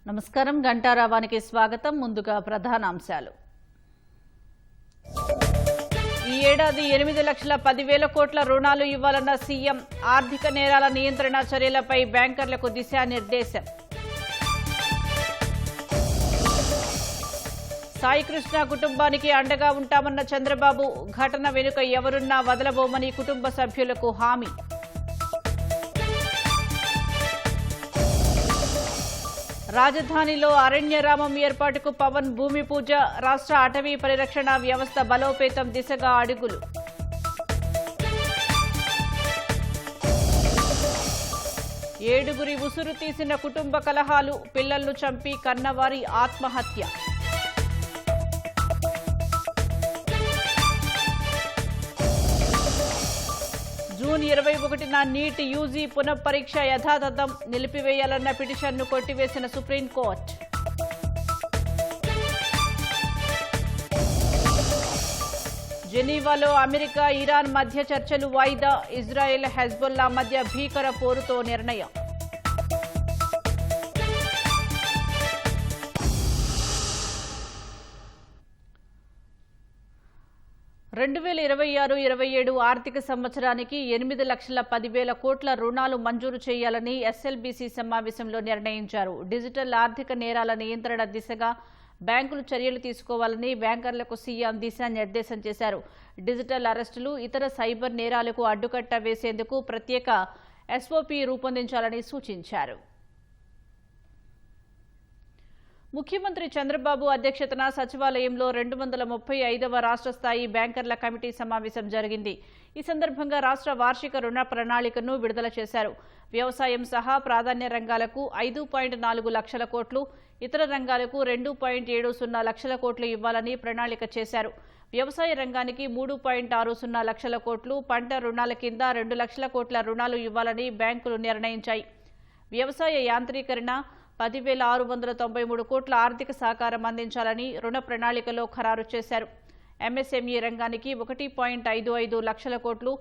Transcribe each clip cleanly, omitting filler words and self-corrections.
నమస్కారం గంటారావానికి స్వాగతం. ముందుగా ప్రధానాంశాలు. ఈ ఏడాది 8,10,000 కోట్ల రుణాలు ఇవ్వాలన్న సీఎం. ఆర్థిక నేరాల నియంత్రణ చర్యలపై బ్యాంకర్లకు దిశానిర్దేశం. సాయికృష్ణ కుటుంబానికి అండగా ఉంటామన్న చంద్రబాబు. ఘటన వెనుక ఎవరున్నా వదలబోమని కుటుంబ సభ్యులకు హామీ. రాజధానిలో అరణ్యరామం ఏర్పాటుకు పవన్ భూమి పూజ. రాష్ట్ర అటవీ పరిరక్షణ వ్యవస్థ బలోపేతం దిశగా అడుగులు. ఏడుగురి ఉసురు తీసిన కుటుంబ కలహాలు. పిల్లలను చంపి కన్నవారి ఆత్మహత్య. జూన్ 21న నీట్ యూజీ పునఃపరీక్ష యథాతథం నిలిపివేయాలన్న పిటిషన్ను కొట్టివేసిన సుప్రీంకోర్టు. జెనీవాలో అమెరికా ఇరాన్ మధ్య చర్చలు వాయిదా. ఇజ్రాయెల్ హెజ్బొల్లా మధ్య భీకర పోరుతో నిర్ణయం. రెండు 2026-27 ఆర్థిక సంవత్సరానికి 8,10,000 కోట్ల రుణాలు మంజూరు చేయాలని ఎస్ఎల్బీసీ సమావేశంలో నిర్ణయించారు. డిజిటల్ ఆర్థిక నేరాల నియంత్రణ దిశగా బ్యాంకులు చర్యలు తీసుకోవాలని బ్యాంకర్లకు సీఎం దిశానిర్దేశం చేశారు. డిజిటల్ అరెస్టులు, ఇతర సైబర్ నేరాలకు అడ్డుకట్ట వేసేందుకు ప్రత్యేక ఎస్ఓపీ రూపొందించాలని సూచించారు. ముఖ్యమంత్రి చంద్రబాబు అధ్యక్షతన సచివాలయంలో 235వ రాష్ట్ర స్థాయి బ్యాంకర్ల కమిటీ సమావేశం జరిగింది. ఈ సందర్భంగా రాష్ట్ర వార్షిక రుణ ప్రణాళికను విడుదల చేశారు. వ్యవసాయం సహా ప్రాధాన్య రంగాలకు 5.4 లక్షల కోట్లు, ఇతర రంగాలకు 2.70 లక్షల కోట్లు ఇవ్వాలని ప్రణాళిక చేశారు. వ్యవసాయ రంగానికి 3.60 లక్షల కోట్లు, పంట రుణాల కింద 2 లక్షల కోట్ల రుణాలు ఇవ్వాలని బ్యాంకులు నిర్ణయించాయి. వ్యవసాయ యాంత్రీకరణ 10,693 కోట్ల ఆర్థిక సహకారం అందించాలని రుణ ప్రణాళికలో ఖరారు చేశారు. ఎంఎస్ఎంఈ రంగానికి 1.55 లక్షల కోట్లు,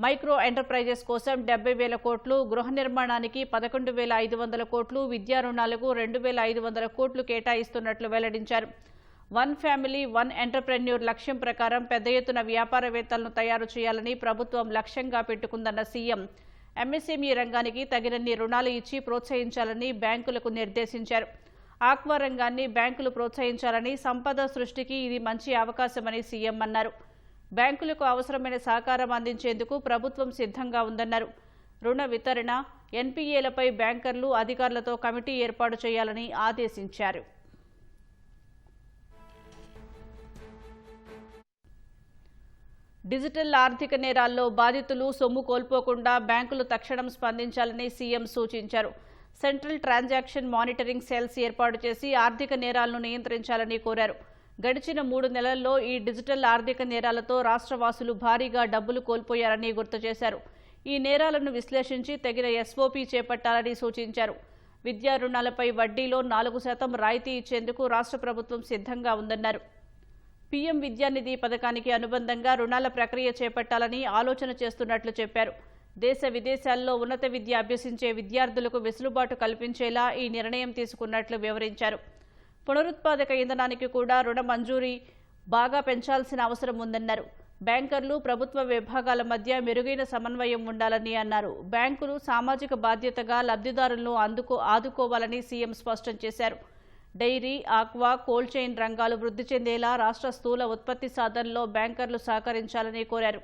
మైక్రో ఎంటర్ప్రైజెస్ కోసం 70,000 కోట్లు, గృహ నిర్మాణానికి 11,500 కోట్లు, విద్యా రుణాలకు 2,500 కోట్లు కేటాయిస్తున్నట్లు వెల్లడించారు. వన్ ఫ్యామిలీ వన్ ఎంటర్ప్రెన్యూర్ లక్ష్యం ప్రకారం పెద్ద ఎత్తున వ్యాపారవేత్తలను తయారు చేయాలని ప్రభుత్వం లక్ష్యంగా పెట్టుకుందన్న సీఎం ఎంఎస్ఎంఈ రంగానికి తగినన్ని రుణాలు ఇచ్చి ప్రోత్సహించాలని బ్యాంకులకు నిర్దేశించారు. ఆక్వా రంగాన్ని బ్యాంకులు ప్రోత్సహించాలని, సంపద సృష్టికి ఇది మంచి అవకాశమని సీఎం అన్నారు. బ్యాంకులకు అవసరమైన సహకారం అందించేందుకు ప్రభుత్వం సిద్ధంగా ఉందన్నారు. రుణ వితరణ, ఎన్పీఏలపై బ్యాంకర్లు, అధికారులతో కమిటీ ఏర్పాటు చేయాలని ఆదేశించారు. డిజిటల్ ఆర్థిక నేరాల్లో బాధితులు సొమ్ము కోల్పోకుండా బ్యాంకులు తక్షణం స్పందించాలని సీఎం సూచించారు. సెంట్రల్ ట్రాన్సాక్షన్ మానిటరింగ్ సెల్స్ ఏర్పాటు చేసి ఆర్థిక నేరాలను నియంత్రించాలని కోరారు. గడిచిన 3 నెలల్లో ఈ డిజిటల్ ఆర్థిక నేరాలతో రాష్ట్రవాసులు భారీగా డబ్బులు కోల్పోయారని గుర్తు చేశారు. ఈ నేరాలను విశ్లేషించి తగిన ఎస్ఓపీ చేపట్టాలని సూచించారు. విద్యా రుణాలపై వడ్డీలో 4% రాయితీ ఇచ్చేందుకు రాష్ట్ర ప్రభుత్వం సిద్ధంగా ఉందన్నారు. పీఎం విద్యానిధి పథకానికి అనుబంధంగా రుణాల ప్రక్రియ చేపట్టాలని ఆలోచన చేస్తున్నట్లు చెప్పారు. దేశ విదేశాల్లో ఉన్నత విద్య అభ్యసించే విద్యార్థులకు వెసులుబాటు కల్పించేలా ఈ నిర్ణయం తీసుకున్నట్లు వివరించారు. పునరుత్పాదక ఇంధనానికి కూడా రుణ మంజూరీ బాగా పెంచాల్సిన అవసరం ఉందన్నారు. బ్యాంకర్లు, ప్రభుత్వ విభాగాల మధ్య మెరుగైన సమన్వయం ఉండాలని అన్నారు. బ్యాంకులు సామాజిక బాధ్యతగా లబ్ధిదారులను ఆదుకోవాలని సీఎం స్పష్టం చేశారు. డైరీ, ఆక్వా, కోల్డ్ చైన్ రంగాలు వృద్ధి చెందేలా రాష్ట్ర స్థూల ఉత్పత్తి సాధనలో బ్యాంకర్లు సహకరించాలని కోరారు.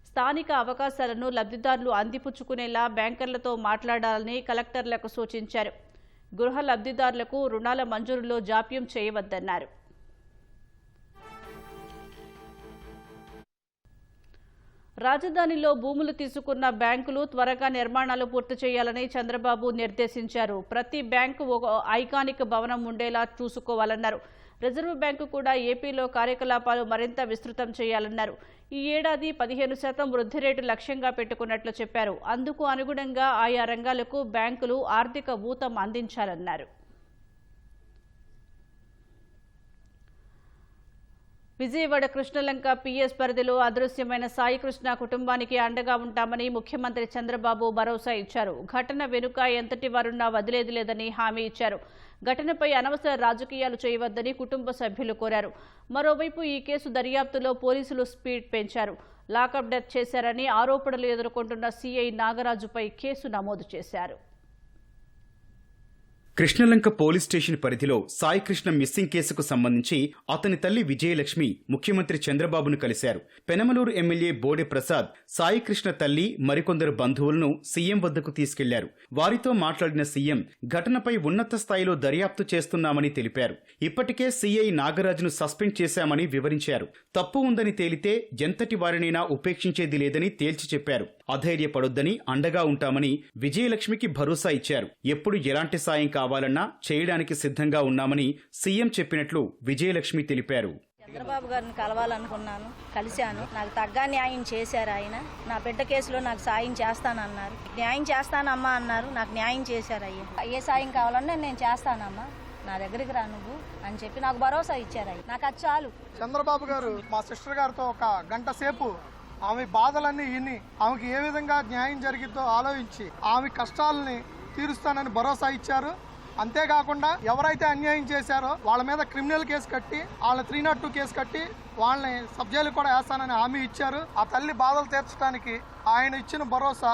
స్థానిక అవకాశాలను లబ్ధిదారులు అందిపుచ్చుకునేలా బ్యాంకర్లతో మాట్లాడాలని కలెక్టర్లకు సూచించారు. గృహ లబ్ధిదారులకు రుణాల మంజూరులో జాప్యం చేయవద్దన్నారు. రాజధానిలో భూములు తీసుకున్న బ్యాంకులు త్వరగా నిర్మాణాలు పూర్తి చేయాలని చంద్రబాబు నిర్దేశించారు. ప్రతి బ్యాంకు ఒక ఐకానిక్ భవనం ఉండేలా చూసుకోవాలన్నారు. రిజర్వ్ బ్యాంకు కూడా ఏపీలో కార్యకలాపాలు మరింత విస్తృతం చేయాలన్నారు. ఈ ఏడాది 15% వృద్ధి రేటు లక్ష్యంగా పెట్టుకున్నట్లు చెప్పారు. అందుకు అనుగుణంగా ఆయా రంగాలకు బ్యాంకులు ఆర్థిక ఊతం అందించాలన్నారు. విజయవాడ కృష్ణలంక పిఎస్ పరిధిలో అదృశ్యమైన సాయికృష్ణ కుటుంబానికి అండగా ఉంటామని ముఖ్యమంత్రి చంద్రబాబు భరోసా ఇచ్చారు. ఘటన వెనుక ఎంతటి వారున్నా వదిలేది లేదని హామీ ఇచ్చారు. ఘటనపై అనవసర రాజకీయాలు చేయవద్దని కుటుంబ సభ్యులు కోరారు. మరోవైపు ఈ కేసు దర్యాప్తులో పోలీసులు స్పీడ్ పెంచారు. లాకప్ డెత్ చేశారని ఆరోపణలు ఎదుర్కొంటున్న సీఐ నాగరాజుపై కేసు నమోదు చేశారు. కృష్ణలంక పోలీస్ స్టేషన్ పరిధిలో సాయికృష్ణ మిస్సింగ్ కేసుకు సంబంధించి అతని తల్లి విజయలక్ష్మి ముఖ్యమంత్రి చంద్రబాబును కలిశారు. పెనమలూరు ఎమ్మెల్యే బోడె ప్రసాద్ సాయికృష్ణ తల్లి మరికొందరు బంధువులను సీఎం వద్దకు తీసుకెళ్లారు. వారితో మాట్లాడిన సీఎం ఘటనపై ఉన్నత స్థాయిలో దర్యాప్తు చేస్తున్నామని తెలిపారు. ఇప్పటికే సీఐ నాగరాజును సస్పెండ్ చేశామని వివరించారు. తప్పు ఉందని తేలితే ఎంతటి వారినైనా ఉపేక్షించేది లేదని తేల్చి చెప్పారు. అధైర్యపడొద్దని అండగా ఉంటామని విజయలక్ష్మికి భరోసా ఇచ్చారు. ఎప్పుడు ఎలాంటి సాయం కావాలన్నా చేయడానికి సిద్ధంగా ఉన్నామని సీఎం చెప్పినట్లు విజయలక్ష్మి తెలిపారు. చంద్రబాబు గారిని కలవాలనుకున్నాను, కలిశాను. నాకు తగ్గ న్యాయం చేశారు. ఆయన నా బిడ్డ కేసులో నాకు సాయం చేస్తానన్నారు. న్యాయం చేస్తానమ్మా అన్నారు. నాకు న్యాయం చేశారు. ఏ సాయం కావాలన్నా నేను చేస్తానమ్మా, నా దగ్గరికి రా నువ్వు అని చెప్పి నాకు భరోసా ఇచ్చారు. నాకు అది చాలు. చంద్రబాబు గారు మా సిస్టర్ గారితో ఒక గంట సేపు ఆమె బాధలన్నీ విని ఆమెకి ఏ విధంగా న్యాయం జరిగిద్దో ఆలోచించి ఆమె కష్టాలని తీరుస్తానని భరోసా ఇచ్చారు. అంతేకాకుండా ఎవరైతే అన్యాయం చేశారో వాళ్ళ మీద క్రిమినల్ కేసు కట్టి వాళ్ళ 302 కేసు కట్టి వాళ్ళని సబ్ జైలు కూడా వేస్తానని హామీ ఇచ్చారు. ఆ తల్లి బాధలు తీర్చడానికి ఆయన ఇచ్చిన భరోసా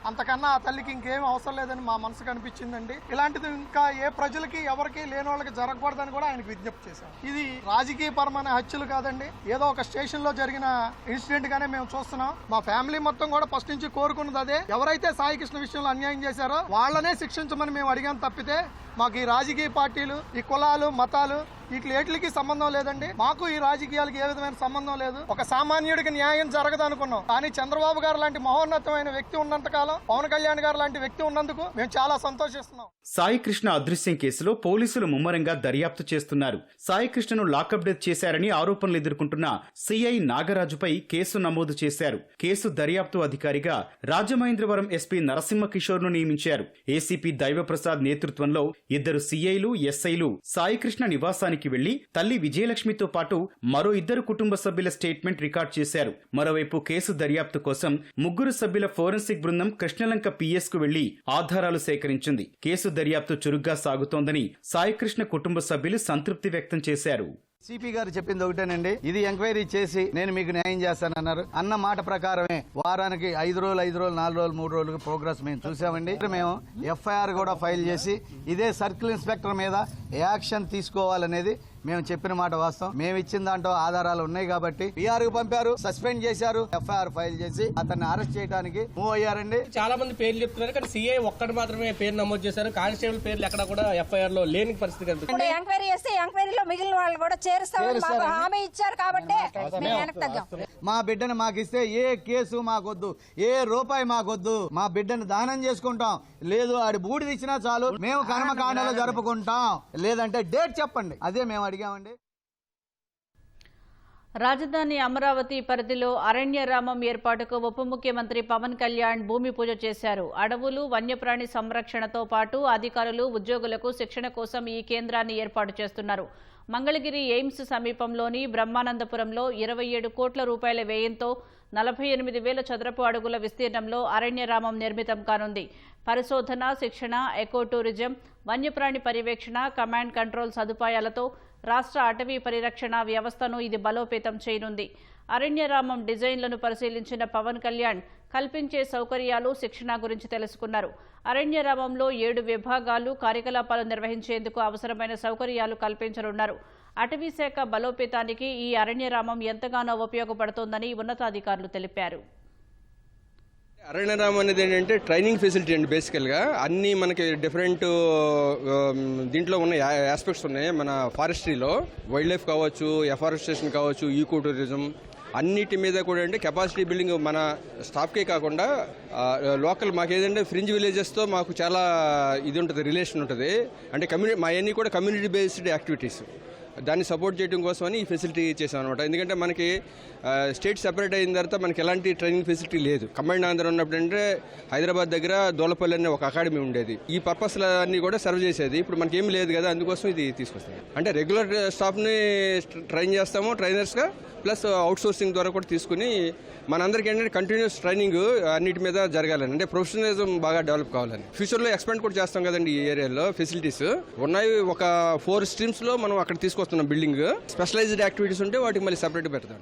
అంతకన్నా ఆ తల్లికి ఇంకేం అవసరం లేదని మా మనసుకు అనిపించిందండి. ఇలాంటిది ఇంకా ఏ ప్రజలకి ఎవరికి లేని వాళ్ళకి జరగకూడదని కూడా ఆయనకు విజ్ఞప్తి చేశాం. ఇది రాజకీయపరమైన హత్యలు కాదండి, ఏదో ఒక స్టేషన్ లో జరిగిన ఇన్సిడెంట్ గానే మేము చూస్తున్నాం. మా ఫ్యామిలీ మొత్తం కూడా ఫస్ట్ నుంచి కోరుకున్నది అదే. ఎవరైతే సాయికృష్ణ విషయంలో అన్యాయం చేశారో వాళ్ళనే శిక్షించమని మేము అడిగాం తప్పితే మాకు ఈ రాజకీయ పార్టీలు, ఈ కులాలు, మతాలు వీటికి సంబంధం లేదండి. మాకు ఈ రాజకీయాలకు ఏ విధమైన సంబంధం లేదు. ఒక సామాన్యుడికి న్యాయం జరగదు అనుకున్నాం, కానీ చంద్రబాబు గారు లాంటి మహోన్నతమైన వ్యక్తి ఉన్నంత కాలం, పవన్ కళ్యాణ్ గారు లాంటి వ్యక్తి ఉన్నందుకు మేము చాలా సంతోషిస్తున్నాం. సాయికృష్ణ అదృశ్యం కేసులో పోలీసులు ముమ్మరంగా దర్యాప్తు చేస్తున్నారు. సాయికృష్ణను లాకప్ డెత్ చేశారని ఆరోపణలు ఎదుర్కొంటున్న సీఐ నాగరాజుపై కేసు నమోదు చేశారు. కేసు దర్యాప్తు అధికారిగా రాజమహేంద్రవరం ఎస్పీ నరసింహ కిషోర్ ను నియమించారు. ఏసీపీ దైవప్రసాద్ నేతృత్వంలో 2 సీఐలు, ఎస్ఐలు సాయికృష్ణ నివాసానికి వెళ్లి తల్లి విజయలక్ష్మితో పాటు మరో 2 కుటుంబ సభ్యుల స్టేట్మెంట్ రికార్డ్ చేశారు. మరోవైపు కేసు దర్యాప్తు కోసం 3 సభ్యుల ఫోరెన్సిక్ బృందం కృష్ణలంక పిఎస్ కు వెళ్లి ఆధారాలు సేకరించింది. కేసు దర్యాప్తు చురుగ్గా సాగుతోందని సాయికృష్ణ కుటుంబ సభ్యులు సంతృప్తి వ్యక్తం చేశారు. సిపి గారు చెప్పింది ఒకటేనండి, ఇది ఎంక్వైరీ చేసి నేను మీకు న్యాయం చేస్తానన్నారు. అన్న మాట ప్రకారమే వారానికి 5 రోజులు, 4 రోజులు, 3 రోజులు ప్రోగ్రెస్ మేము చూసామండి. మేము ఎఫ్ఐఆర్ కూడా ఫైల్ చేసి ఇదే సర్కిల్ ఇన్స్పెక్టర్ మీద యాక్షన్ తీసుకోవాలనేది మేము చెప్పిన మాట వాస్తవం. మేము ఇచ్చిన దాంట్లో ఆధారాలు ఉన్నాయి కాబట్టి పిఆర్ కు పంపారు, సస్పెండ్ చేశారు, ఎఫ్ఐఆర్ ఫైల్ చేసి అతన్ని అరెస్ట్ చేయడానికి మూవ్ అయ్యారండి. చాలా మంది పేర్లు చెప్తున్నారు కానీ సీఐ ఒక్కటి మాత్రమే పేరు నమోదు చేశారు. కానిస్టేబుల్ పేర్లు ఎక్కడ కూడా ఎఫ్ఐఆర్ లో లేని పరిస్థితి కనిపిస్తుంది. ఎంక్వైరీ చేస్తే ఎంక్వైరీలో మిగిలిన వాళ్ళు కూడా చేరుస్తామని మాకు హామీ ఇచ్చారు కాబట్టి మేము వెనక్కి తగ్గాం. మా బిడ్డను మాకిస్తే ఏ కేసు మాకొద్దు, ఏ రూపాయి మాకొద్దు. మా బిడ్డను దానం చేసుకుంటాం, లేదు ఆడి బూడిది ఇచ్చినా చాలు, మేము కర్మకాండలో జరుపుకుంటాం, లేదంటే డేట్ చెప్పండి, అదే మేము అడిగామండి. రాజధాని అమరావతి పరిధిలో అరణ్యరామం ఏర్పాటుకు ఉప ముఖ్యమంత్రి పవన్ కళ్యాణ్ భూమి పూజ చేశారు. అడవులు, వన్యప్రాణి సంరక్షణతో పాటు అధికారులు, ఉద్యోగులకు శిక్షణ కోసం ఈ కేంద్రాన్ని ఏర్పాటు చేస్తున్నారు. మంగళగిరి ఎయిమ్స్ సమీపంలోని బ్రహ్మానందపురంలో 27 కోట్ల రూపాయల వ్యయంతో 48,000 చదరపు అడుగుల విస్తీర్ణంలో అరణ్యరామం నిర్మితం కానుంది. పరిశోధన, శిక్షణ, ఎకో టూరిజం, వన్యప్రాణి పర్యవేక్షణ, కమాండ్ కంట్రోల్ సదుపాయాలతో రాష్ట్ర అటవీ పరిరక్షణ వ్యవస్థను ఇది బలోపేతం చేయనుంది. అరణ్యరామం డిజైన్లను పరిశీలించిన పవన్ కళ్యాణ్ కల్పించే సౌకర్యాలు, శిక్షణ గురించి తెలుసుకున్నారు. అరణ్యరామంలో 7 విభాగాలు కార్యకలాపాలు నిర్వహించేందుకు అవసరమైన సౌకర్యాలు కల్పించనున్నారు. అటవీ శాఖ బలోపేతానికి ఈ అరణ్యరామం ఎంతగానో ఉపయోగపడుతోందని ఉన్నతాధికారులు తెలిపారు. అరణ్యరామం అనేది ఏంటంటే ట్రైనింగ్ ఫెసిలిటీ అండి. బేసికల్గా అన్ని మనకి డిఫరెంట్ దీంట్లో ఉన్న ఆస్పెక్ట్స్ ఉన్నాయి. మన ఫారెస్ట్రీలో వైల్డ్ లైఫ్ కావచ్చు, ఎఫారెస్టేషన్ కావచ్చు, ఈకో టూరిజం అన్నిటి మీద కూడా అంటే కెపాసిటీ బిల్డింగ్ మన స్టాఫ్కే కాకుండా లోకల్ మాకు ఏదంటే ఫ్రింజ్ విలేజెస్తో మాకు చాలా ఇది ఉంటుంది, రిలేషన్ ఉంటుంది. అంటే మా అన్నీ కూడా కమ్యూనిటీ బేస్డ్ యాక్టివిటీస్. దాన్ని సపోర్ట్ చేయడం కోసమని ఈ ఫెసిలిటీ చేసాం అనమాట. ఎందుకంటే మనకి స్టేట్ సెపరేట్ అయిన తర్వాత మనకి ఎలాంటి ట్రైనింగ్ ఫెసిలిటీ లేదు. కంబైన్డ్ ఆంధ్ర ఉన్నప్పుడు అంటే హైదరాబాద్ దగ్గర దోలపల్లి అనే ఒక అకాడమీ ఉండేది. ఈ పర్పస్లు అన్నీ కూడా సర్వ్ చేసేది. ఇప్పుడు మనకి ఏం లేదు కదా, అందుకోసం ఇది తీసుకొస్తాం. అంటే రెగ్యులర్ స్టాఫ్ని ట్రైన్ చేస్తాము ట్రైనర్స్గా, ప్లస్ అవుట్సోర్సింగ్ ద్వారా కూడా తీసుకుని మనందరికీ ఏంటంటే కంటిన్యూస్ ట్రైనింగ్ అన్నిటి మీద జరగాలని, అంటే ప్రొఫెషనలిజం బాగా డెవలప్ కావాలని. ఫ్యూచర్లో ఎక్స్పాండ్ కూడా చేస్తాం కదండి. ఈ ఏరియాలో ఫెసిలిటీస్ ఉన్నాయి. ఒక 4 స్ట్రీమ్స్లో మనం అక్కడ తీసుకొస్తున్నాం బిల్డింగ్. స్పెషలైజ్డ్ యాక్టివిటీస్ ఉంటే వాటికి మళ్ళీ సపరేట్ పెడతాం.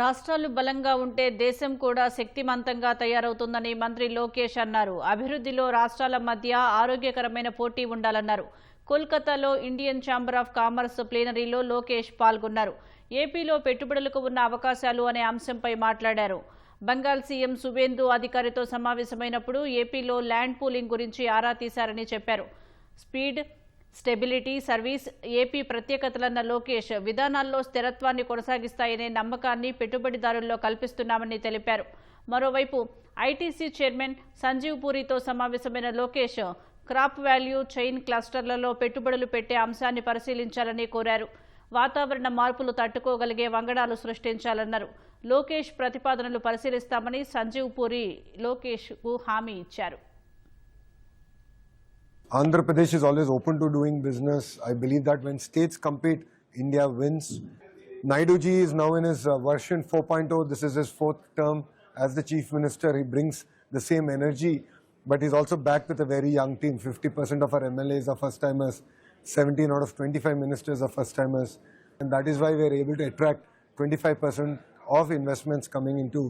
రాష్ట్రాలు బలంగా ఉంటే దేశం కూడా శక్తిమంతంగా తయారవుతుందని మంత్రి లోకేష్ అన్నారు. అభివృద్ధిలో రాష్ట్రాల మధ్య ఆరోగ్యకరమైన పోటీ ఉండాలన్నారు. కోల్కతాలో ఇండియన్ ఛాంబర్ ఆఫ్ కామర్స్ ప్లీనరీలో లోకేష్ పాల్గొన్నారు. ఏపీలో పెట్టుబడులకు ఉన్న అవకాశాలు అనే అంశంపై మాట్లాడారు. బంగాల్ సీఎం సువేందు అధికారితో సమావేశమైనప్పుడు ఏపీలో ల్యాండ్ పూలింగ్ గురించి ఆరా తీశారని చెప్పారు. స్పీడ్, స్టెబిలిటీ, సర్వీస్ ఏపీ ప్రత్యేకతలన్న లోకేష్ విధానాల్లో స్థిరత్వాన్ని కొనసాగిస్తాయనే నమ్మకాన్ని పెట్టుబడిదారుల్లో కల్పిస్తున్నామని తెలిపారు. మరోవైపు ఐటీసీ చైర్మన్ సంజీవ్ పూరితో సమావేశమైన లోకేష్ క్రాప్ వాల్యూ చైన్ క్లస్టర్లలో పెట్టుబడులు పెట్టే అంశాన్ని పరిశీలించాలని కోరారు. వాతావరణ మార్పులు తట్టుకోగలిగే వంగడాలు సృష్టించాలన్నారు. లోకేష్ ప్రతిపాదనలు పరిశీలిస్తామని సంజీవ్ పూరి లోకేష్కు హామీ ఇచ్చారు. Andhra Pradesh is always open to doing business. I believe that when states compete, India wins. Naidu ji is now in his version 4.0. This is his 4th term as the Chief Minister. He brings the same energy, but he's also backed with a very young team. 50% of our MLAs are first-timers. 17 out of 25 ministers are first-timers. And that is why we're able to attract 25% of investments coming into,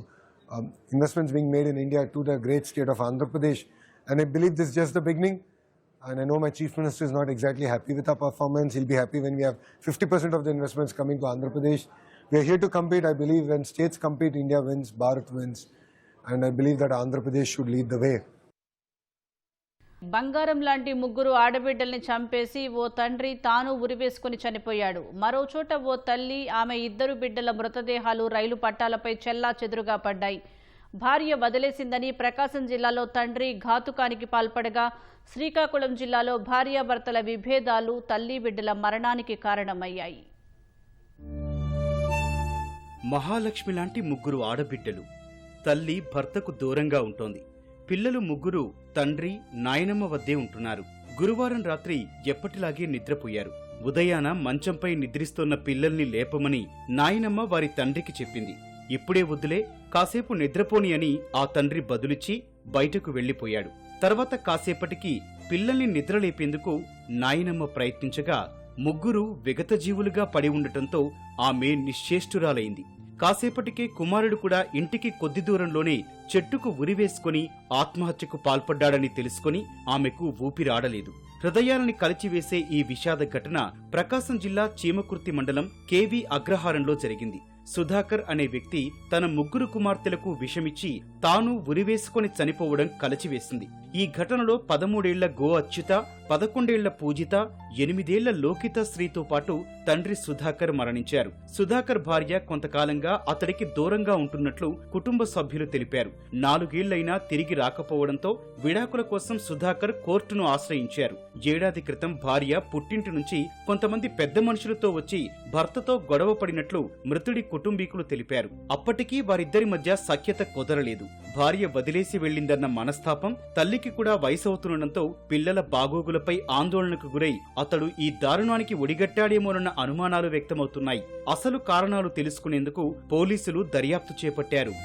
investments being made in India to the great state of Andhra Pradesh. And I believe this is just the beginning. And I know my Chief Minister is not exactly happy with our performance. He'll be happy when we have 50% of the investments coming to Andhra Pradesh. We are here to compete. I believe when states compete, India wins, Bharat wins. And I believe that Andhra Pradesh should lead the way. బంగారం లాంటి ముగ్గురు ఆడబిడ్డల్ని చంపేసి ఓ తండ్రి తాను ఉరివేసుకుని చనిపోయాడు. మరోచోట ఓ తల్లి, ఆమె 2 బిడ్డల మృతదేహాలు రైలు పట్టాలపై చెల్లాచెదురుగా పడ్డాయి. భార్య వదిలేసిందని ప్రకాశం జిల్లాలో తండ్రి ఘాతుకానికి పాల్పడగా, శ్రీకాకుళం జిల్లాలో భార్యాభర్తల విభేదాలు తల్లి బిడ్డల మరణానికి కారణమయ్యాయి. మహాలక్ష్మి లాంటి ముగ్గురు ఆడబిడ్డలు. తల్లి భర్తకు దూరంగా ఉంటోంది. పిల్లలు ముగ్గురు తండ్రి, నాయనమ్మ వద్దే ఉంటున్నారు. గురువారం రాత్రి ఎప్పటిలాగే నిద్రపోయారు. ఉదయాన మంచంపై నిద్రిస్తున్న పిల్లల్ని లేపమని నాయనమ్మ వారి తండ్రికి చెప్పింది. ఇప్పుడే వద్దులే, కాసేపు నిద్రపోని అని ఆ తండ్రి బదులిచ్చి బయటకు వెళ్లిపోయాడు. తర్వాత కాసేపటికి పిల్లల్ని నిద్రలేపేందుకు నాయనమ్మ ప్రయత్నించగా ముగ్గురు విగతజీవులుగా పడి ఉండటంతో ఆమె నిశ్చేష్టురాలైంది. కాసేపటికే కుమారుడు కూడా ఇంటికి కొద్ది దూరంలోనే చెట్టుకు ఉరివేసుకుని ఆత్మహత్యకు పాల్పడ్డాడని తెలుసుకుని ఆమెకు ఊపిరాడలేదు. హృదయాలని కలిచివేసే ఈ విషాద ఘటన ప్రకాశం జిల్లా చీమకుర్తి మండలం కేవీ అగ్రహారంలో జరిగింది. సుధాకర్ అనే వ్యక్తి తన ముగ్గురు కుమార్తెలకు విషమిచ్చి తాను ఉరివేసుకుని చనిపోవడం కలచివేసింది. ఈ ఘటనలో 13 ఏళ్ల గో అచ్యుత, 11 ఏళ్ల పూజిత, 8 ఏళ్ల లోకిత శ్రీతో పాటు తండ్రి సుధాకర్ మరణించారు. సుధాకర్ భార్య కొంతకాలంగా అతడికి దూరంగా ఉంటున్నట్లు కుటుంబ సభ్యులు తెలిపారు. 4 ఏళ్లైనా తిరిగి రాకపోవడంతో విడాకుల కోసం సుధాకర్ కోర్టును ఆశ్రయించారు. ఏడాది క్రితం భార్య పుట్టింటి నుంచి కొంతమంది పెద్ద మనుషులతో వచ్చి భర్తతో గొడవ పడినట్లు మృతుడి కుటుంబీకులు తెలిపారు. అప్పటికీ వారిద్దరి మధ్య సఖ్యత కుదరలేదు. భార్య వదిలేసి వెళ్లిందన్న మనస్తాపం, తల్లికి కూడా వయసవుతుండటంతో పిల్లల బాగోగులపై ఆందోళనకు గురై అతడు ఈ దారుణానికి ఒడిగట్టాడేమోనన్న అనుమానాలు వ్యక్తమవుతున్నాయి. అసలు కారణాలు తెలుసుకునేందుకు పోలీసులు దర్యాప్తు చేపట్టారు.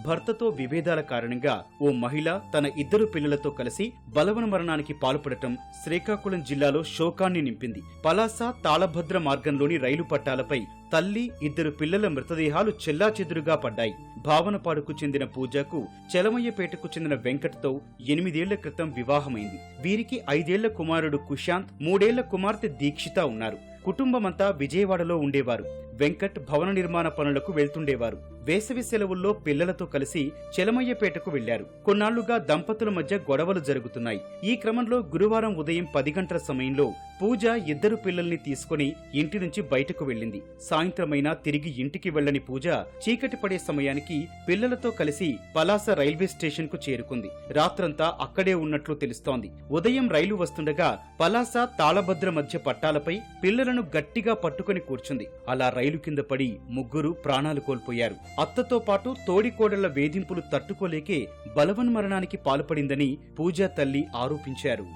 భర్తతో విభేదాల కారణంగా ఓ మహిళ తన 2 పిల్లలతో కలిసి బలవన మరణానికి పాల్పడటం శ్రీకాకుళం జిల్లాలో శోకాన్ని నింపింది. పలాస తాళభద్ర మార్గంలోని రైలు పట్టాలపై తల్లి, 2 పిల్లల మృతదేహాలు చెల్లాచెదురుగా పడ్డాయి. భావనపాడుకు చెందిన పూజకు చెలమయ్యపేటకు చెందిన వెంకట్తో 8 ఏళ్ల క్రితం వివాహమైంది. వీరికి 5 ఏళ్ల కుమారుడు కుశాంత్, 3 ఏళ్ల కుమార్తె దీక్షిత ఉన్నారు. కుటుంబమంతా విజయవాడలో ఉండేవారు. వెంకట్ భవన నిర్మాణ పనులకు వెళ్తుండేవారు. వేసవి సెలవుల్లో పిల్లలతో కలిసి చెలమయ్యపేటకు వెళ్లారు. కొన్నాళ్లుగా దంపతుల మధ్య గొడవలు జరుగుతున్నాయి. ఈ క్రమంలో గురువారం ఉదయం 10 గంటల సమయంలో పూజ ఇద్దరు పిల్లల్ని తీసుకుని ఇంటి నుంచి బయటకు వెళ్ళింది. సాయంత్రమైనా తిరిగి ఇంటికి వెళ్లని పూజ చీకటి పడే సమయానికి పిల్లలతో కలిసి పలాస రైల్వే స్టేషన్ కు చేరుకుంది. రాత్రంతా అక్కడే ఉన్నట్లు తెలుస్తోంది. ఉదయం రైలు వస్తుండగా పలాస తాళభద్ర మధ్య పట్టాలపై పిల్లలను గట్టిగా పట్టుకుని కూర్చుంది. అలా రైలు కింద పడి ముగ్గురు ప్రాణాలు కోల్పోయారు. అత్తతో పాటు తోడికోడళ్ల వేధింపులు తట్టుకోలేకే బలవన్మరణానికి పాల్పడిందని పూజా తల్లి ఆరోపించారు.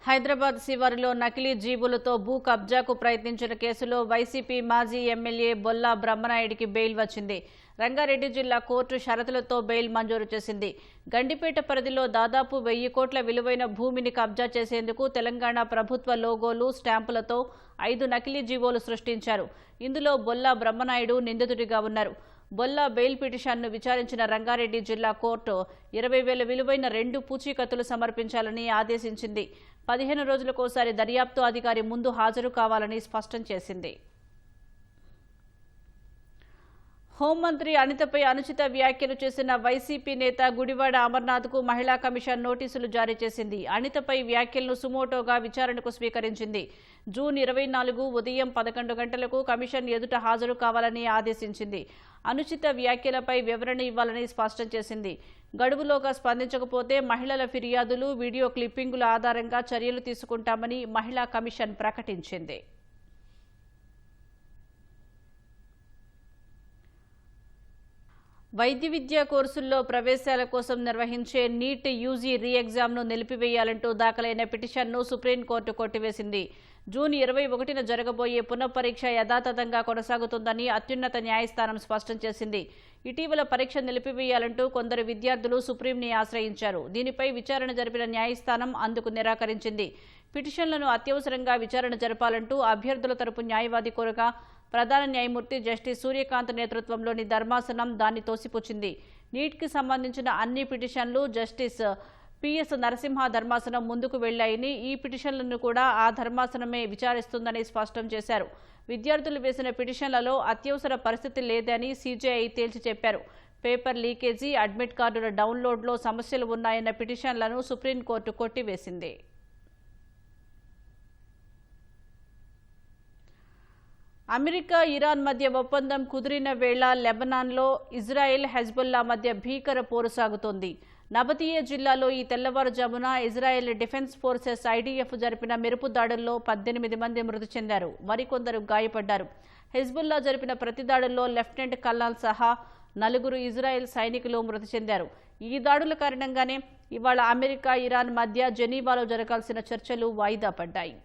హైదరాబాద్ శివారులో నకిలీ జీబులతో భూ కబ్జాకు ప్రయత్నించిన కేసులో వైసీపీ మాజీ ఎమ్మెల్యే బొల్లా బ్రహ్మనాయుడికి బెయిల్ వచ్చింది. రంగారెడ్డి జిల్లా కోర్టు షరతులతో బెయిల్ మంజూరు చేసింది. గండిపేట పరిధిలో దాదాపు 1000 కోట్ల విలువైన భూమిని కబ్జా చేసేందుకు తెలంగాణ ప్రభుత్వ లోగోలు, స్టాంపులతో 5 నకిలీ జీవోలు సృష్టించారు. ఇందులో బొల్లా బ్రహ్మనాయుడు నిందితుడిగా ఉన్నారు. బొల్లా బెయిల్ పిటిషన్ను విచారించిన రంగారెడ్డి జిల్లా కోర్టు 20,000 విలువైన 2 పూచీకత్తులు సమర్పించాలని ఆదేశించింది. 15 రోజులకోసారి దర్యాప్తు అధికారి ముందు హాజరు కావాలని స్పష్టం చేసింది. హోంమంత్రి అనితపై అనుచిత వ్యాఖ్యలు చేసిన వైసీపీ నేత గుడివాడ అమర్నాథ్కు మహిళా కమిషన్ నోటీసులు జారీ చేసింది. అనితపై వ్యాఖ్యలను సుమోటోగా విచారణకు స్వీకరించింది. జూన్ 24 ఉదయం 11 గంటలకు కమిషన్ ఎదుట హాజరు కావాలని ఆదేశించింది. అనుచిత వ్యాఖ్యలపై వివరణ ఇవ్వాలని స్పష్టం చేసింది. గడువులోగా స్పందించకపోతే మహిళల ఫిర్యాదులు, వీడియో క్లిప్పింగుల ఆధారంగా చర్యలు తీసుకుంటామని మహిళా కమిషన్ ప్రకటించింది. వైద్య విద్యా కోర్సుల్లో ప్రవేశాల కోసం నిర్వహించే నీట్ యూజీ రీ ఎగ్జామ్ను నిలిపివేయాలంటూ దాఖలైన పిటిషన్ను సుప్రీంకోర్టు కొట్టివేసింది. జూన్ 21న జరగబోయే పునఃపరీక్ష యథాతథంగా కొనసాగుతుందని అత్యున్నత న్యాయస్థానం స్పష్టం చేసింది. ఇటీవల పరీక్ష నిలిపివేయాలంటూ కొందరు విద్యార్థులు సుప్రీంని ఆశ్రయించారు. దీనిపై విచారణ జరిపిన న్యాయస్థానం అందుకు నిరాకరించింది. పిటిషన్లను అత్యవసరంగా విచారణ జరపాలంటూ అభ్యర్థుల తరపు న్యాయవాది కోరగా ప్రధాన న్యాయమూర్తి జస్టిస్ సూర్యకాంత్ నేతృత్వంలోని ధర్మాసనం దాన్ని తోసిపుచ్చింది. నీట్కి సంబంధించిన అన్ని పిటిషన్లు జస్టిస్ పిఎస్ నరసింహ ధర్మాసనం ముందుకు వెళ్లాయని, ఈ పిటిషన్లను కూడా ఆ ధర్మాసనమే విచారిస్తుందని స్పష్టం చేశారు. విద్యార్థులు వేసిన పిటిషన్లలో అత్యవసర పరిస్థితి లేదని సీజేఐ తేల్చి చెప్పారు. పేపర్ లీకేజీ, అడ్మిట్ కార్డుల డౌన్లోడ్లో సమస్యలు ఉన్నాయన్న పిటిషన్లను సుప్రీంకోర్టు కొట్టివేసింది. అమెరికా, ఇరాన్ మధ్య ఒప్పందం కుదిరిన వేళ లెబనాన్లో ఇజ్రాయెల్, హెజ్బుల్లా మధ్య భీకర పోరు సాగుతోంది. నబతియే జిల్లాలో ఈ తెల్లవారుజామున ఇజ్రాయెల్ డిఫెన్స్ ఫోర్సెస్ ఐడీఎఫ్ జరిపిన మెరుపు దాడుల్లో 18 మంది మృతి చెందారు, మరికొందరు గాయపడ్డారు. హెజ్బుల్లా జరిపిన ప్రతి దాడుల్లో లెఫ్టినెంట్ కల్నల్ సహా 4 ఇజ్రాయెల్ సైనికులు మృతి చెందారు. ఈ దాడుల కారణంగానే ఇవాళ అమెరికా, ఇరాన్ మధ్య జెనీవాలో జరగాల్సిన చర్చలు వాయిదా పడ్డాయి.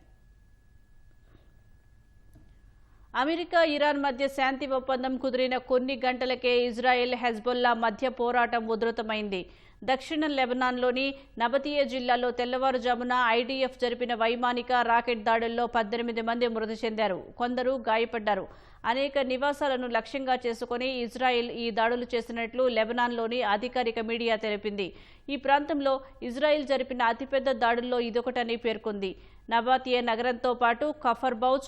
అమెరికా, ఇరాన్ మధ్య శాంతి ఒప్పందం కుదిరిన కొన్ని గంటలకే ఇజ్రాయెల్, హెజ్బుల్లా మధ్య పోరాటం ఉధృతమైంది. దక్షిణ లెబనాన్లోని నబతియే జిల్లాలో తెల్లవారుజామున ఐడీఎఫ్ జరిపిన వైమానిక, రాకెట్ దాడుల్లో 18 మంది మృతి చెందారు, కొందరు గాయపడ్డారు. అనేక నివాసాలను లక్ష్యంగా చేసుకుని ఇజ్రాయెల్ ఈ దాడులు చేసినట్లు లెబనాన్లోని అధికారిక మీడియా తెలిపింది. ఈ ప్రాంతంలో ఇజ్రాయెల్ జరిపిన అతిపెద్ద దాడుల్లో ఇదొకటని పేర్కొంది. నబాతియే నగరంతో పాటు కఫర్ బౌజ్,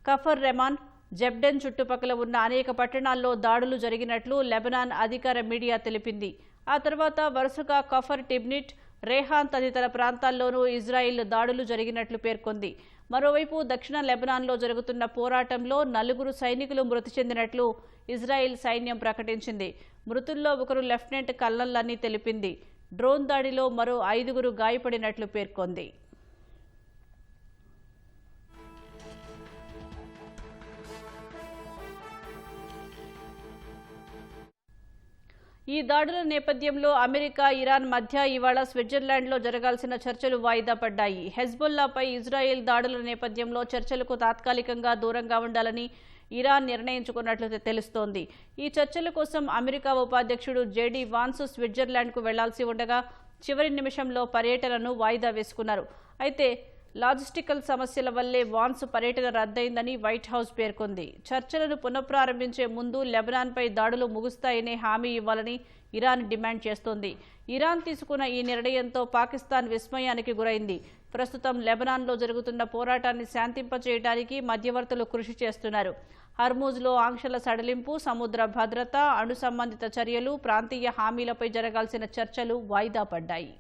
కఫర్ రెమాన్, జెబ్డెన్ చుట్టుపక్కల ఉన్న అనేక పట్టణాల్లో దాడులు జరిగినట్లు లెబనాన్ అధికార మీడియా తెలిపింది. ఆ తర్వాత వరుసగా కఫర్ టిబ్నిట్, రేహాన్ తదితర ప్రాంతాల్లోనూ ఇజ్రాయిల్ దాడులు జరిగినట్లు పేర్కొంది. మరోవైపు దక్షిణ లెబనాన్లో జరుగుతున్న పోరాటంలో 4 సైనికులు మృతి చెందినట్లు ఇజ్రాయిల్ సైన్యం ప్రకటించింది. మృతుల్లో ఒకరు లెఫ్టినెంట్ కల్నల్ అని తెలిపింది. డ్రోన్ దాడిలో మరో 5 గాయపడినట్లు పేర్కొంది. ఈ దాడుల నేపథ్యంలో అమెరికా, ఇరాన్ మధ్య ఇవాళ స్విట్జర్లాండ్లో జరగాల్సిన చర్చలు వాయిదా పడ్డాయి. హెజ్బుల్లాపై ఇజ్రాయెల్ దాడుల నేపథ్యంలో చర్చలకు తాత్కాలికంగా దూరంగా ఉండాలని ఇరాన్ నిర్ణయించుకున్నట్లు తెలుస్తోంది. ఈ చర్చల కోసం అమెరికా ఉపాధ్యక్షుడు జేడీ వాన్స్ స్విట్జర్లాండ్కు వెళ్లాల్సి ఉండగా చివరి నిమిషంలో పర్యటనను వాయిదా వేసుకున్నారు. అయితే లాజిస్టికల్ సమస్యల వల్లే వాన్స్ పర్యటన రద్దయిందని వైట్ హౌస్ పేర్కొంది. చర్చలను పునఃప్రారంభించే ముందు లెబనాన్పై దాడులు ముగుస్తాయనే హామీ ఇవ్వాలని ఇరాన్ డిమాండ్ చేస్తోంది. ఇరాన్ తీసుకున్న ఈ నిర్ణయంతో పాకిస్తాన్ విస్మయానికి గురైంది. ప్రస్తుతం లెబనాన్లో జరుగుతున్న పోరాటాన్ని శాంతింపచేయడానికి మధ్యవర్తులు కృషి చేస్తున్నారు. హర్మూజ్లో ఆంక్షల సడలింపు, సముద్ర భద్రత, అణు సంబంధిత చర్యలు, ప్రాంతీయ హామీలపై జరగాల్సిన చర్చలు వాయిదా పడ్డాయి.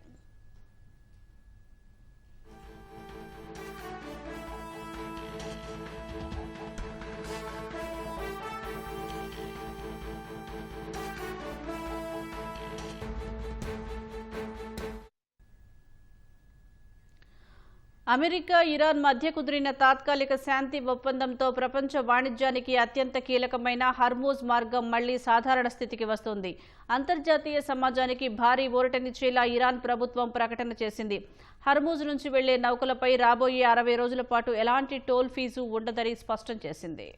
అమెరికా, ఇరాన్ మధ్య కుదిరిన తాత్కాలిక శాంతి ఒప్పందంతో ప్రపంచ వాణిజ్యానికి అత్యంత కీలకమైన హర్మూజ్ మార్గం మళ్లీ సాధారణ స్థితికి వస్తుంది. అంతర్జాతీయ సమాజానికి భారీ ఊరటనిచ్చేలా ఇరాన్ ప్రభుత్వం ప్రకటన చేసింది. హర్మూజ్ నుంచి వెళ్లే నౌకలపై రాబోయే 60 రోజుల పాటు ఎలాంటి టోల్ ఫీజు ఉండదని స్పష్టం చేసింది.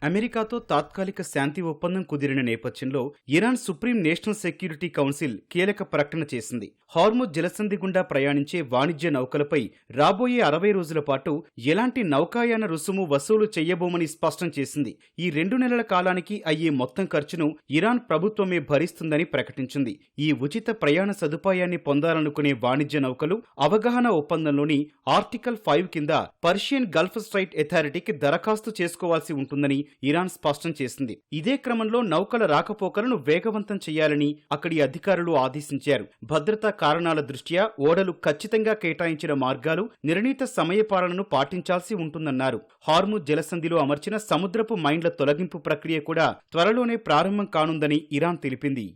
అమెరికాతో తాత్కాలిక శాంతి ఒప్పందం కుదిరిన నేపథ్యంలో Iran supreme national security council కీలక ప్రకటన చేసింది. హార్ముజ్ జలసంధి గుండా ప్రయాణించే వాణిజ్య నౌకలపై రాబోయే 60 రోజుల పాటు ఎలాంటి నౌకాయాన రుసుము వసూలు చేయబోమని స్పష్టం చేసింది. ఈ 2 నెలల కాలానికి అయ్యే మొత్తం ఖర్చును ఇరాన్ ప్రభుత్వమే భరిస్తుందని ప్రకటించింది. ఈ ఉచిత ప్రయాణ సదుపాయాన్ని పొందాలనుకునే వాణిజ్య నౌకలు అవగాహన ఒప్పందంలోని ఆర్టికల్ 5 కింద పర్షియన్ గల్ఫ్ స్ట్రైట్ అథారిటీకి దరఖాస్తు చేసుకోవాల్సి ఉంటుందని ఇరాన్ స్పష్టం చేసింది. ఇదే క్రమంలో నౌకల రాకపోకలను వేగవంతం చేయాలని అక్కడి అధికారులు ఆదేశించారు. భద్రతా కారణాల దృష్ట్యా ఓడలు ఖచ్చితంగా కేటాయించిన మార్గాలు, నిర్ణీత సమయపాలనను పాటించాల్సి ఉంటుందన్నారు. హార్ముజ్ జలసంధిలో అమర్చిన సముద్రపు మైన్ల తొలగింపు ప్రక్రియ కూడా త్వరలోనే ప్రారంభం కానుందని ఇరాన్ తెలిపింది.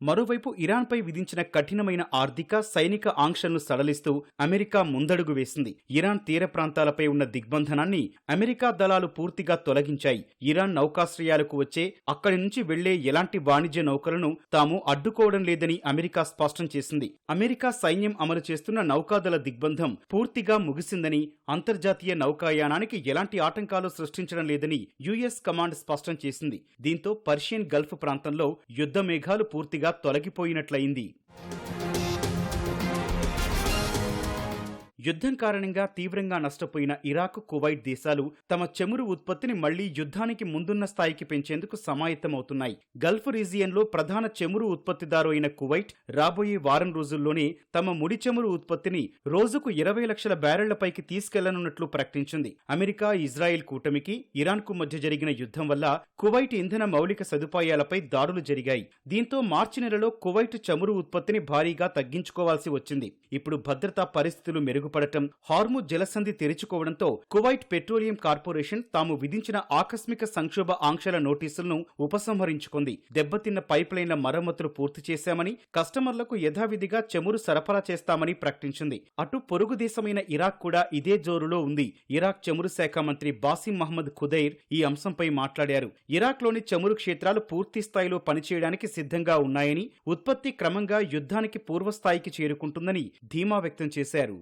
మరోవైపు ఇరాన్పై విధించిన కఠినమైన ఆర్థిక, సైనిక ఆంక్షలను సడలిస్తూ అమెరికా ముందడుగు వేసింది. ఇరాన్ తీర ప్రాంతాలపై ఉన్న దిగ్బంధనాన్ని అమెరికా దళాలు పూర్తిగా తొలగించాయి. ఇరాన్ నౌకాశ్రయాలకు వచ్చే, అక్కడి నుంచి వెళ్లే ఎలాంటి వాణిజ్య నౌకలను తాము అడ్డుకోవడం లేదని అమెరికా స్పష్టం చేసింది. అమెరికా సైన్యం అమలు చేస్తున్న నౌకాదళ దిగ్బంధం పూర్తిగా ముగిసిందని, అంతర్జాతీయ నౌకాయానానికి ఎలాంటి ఆటంకాలు సృష్టించడం లేదని యుఎస్ కమాండ్ స్పష్టం చేసింది. దీంతో పర్షియన్ గల్ఫ్ ప్రాంతంలో యుద్ధ మేఘాలు పూర్తిగా తొలగిపోయినట్లయింది. యుద్ధం కారణంగా తీవ్రంగా నష్టపోయిన ఇరాక్, కువైట్ దేశాలు తమ చమురు ఉత్పత్తిని మళ్లీ యుద్ధానికి ముందున్న స్థాయికి పెంచేందుకు సమాయత్తమవుతున్నాయి. గల్ఫ్ రీజియన్లో ప్రధాన చమురు ఉత్పత్తిదారు అయిన కువైట్ రాబోయే వారం రోజుల్లోనే తమ ముడి చమురు ఉత్పత్తిని రోజుకు 20 లక్షల బ్యారెళ్లపైకి తీసుకెళ్లనున్నట్లు ప్రకటించింది. అమెరికా, ఇజ్రాయెల్ కూటమికి ఇరాన్కు మధ్య జరిగిన యుద్ధం వల్ల కువైట్ ఇంధన మౌలిక సదుపాయాలపై దాడులు జరిగాయి. దీంతో మార్చి నెలలో కువైట్ చమురు ఉత్పత్తిని భారీగా తగ్గించుకోవాల్సి వచ్చింది. ఇప్పుడు భద్రతా పరిస్థితులు మెరుగుపడటం, హార్ముజ్ జలసంధి తెరుచుకోవడంతో కువైట్ పెట్రోలియం కార్పొరేషన్ తాము విధించిన ఆకస్మిక సంక్షోభ ఆంక్షల నోటీసులను ఉపసంహరించుకుంది. దెబ్బతిన్న పైప్ లైన్ల మరమ్మతులు పూర్తి చేశామని, కస్టమర్లకు యథావిధిగా చమురు సరఫరా చేస్తామని ప్రకటించింది. అటు పొరుగు దేశమైన ఇరాక్ కూడా ఇదే జోరులో ఉంది. ఇరాక్ చమురు శాఖ మంత్రి బాసిం మహ్మద్ ఖుదైర్ ఈ అంశంపై మాట్లాడారు. ఇరాక్లోని చమురు క్షేత్రాలు పూర్తి స్థాయిలో పనిచేయడానికి సిద్ధంగా ఉన్నాయని, ఉత్పత్తి క్రమంగా యుద్ధానికి పూర్వస్థాయికి చేరుకుంటుందని ధీమా వ్యక్తం చేశారు.